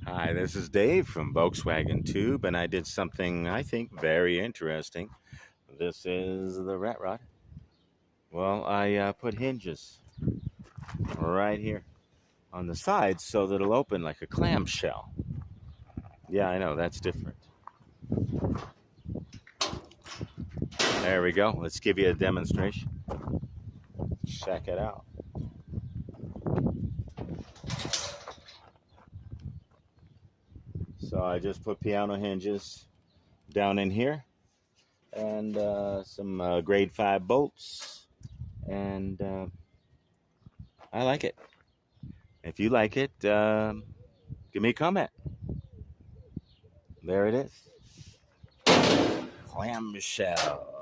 Hi, this is Dave from Volkswagen Tube, and I did something I think very interesting. This is the rat rod. Well, I put hinges right here on the sides so that it'll open like a clamshell. Yeah, I know, that's different. There we go. Let's give you a demonstration. Check it out. So I just put piano hinges down in here and some grade 5 bolts, and I like it. If you like it, give me a comment. There it is. Clamshell.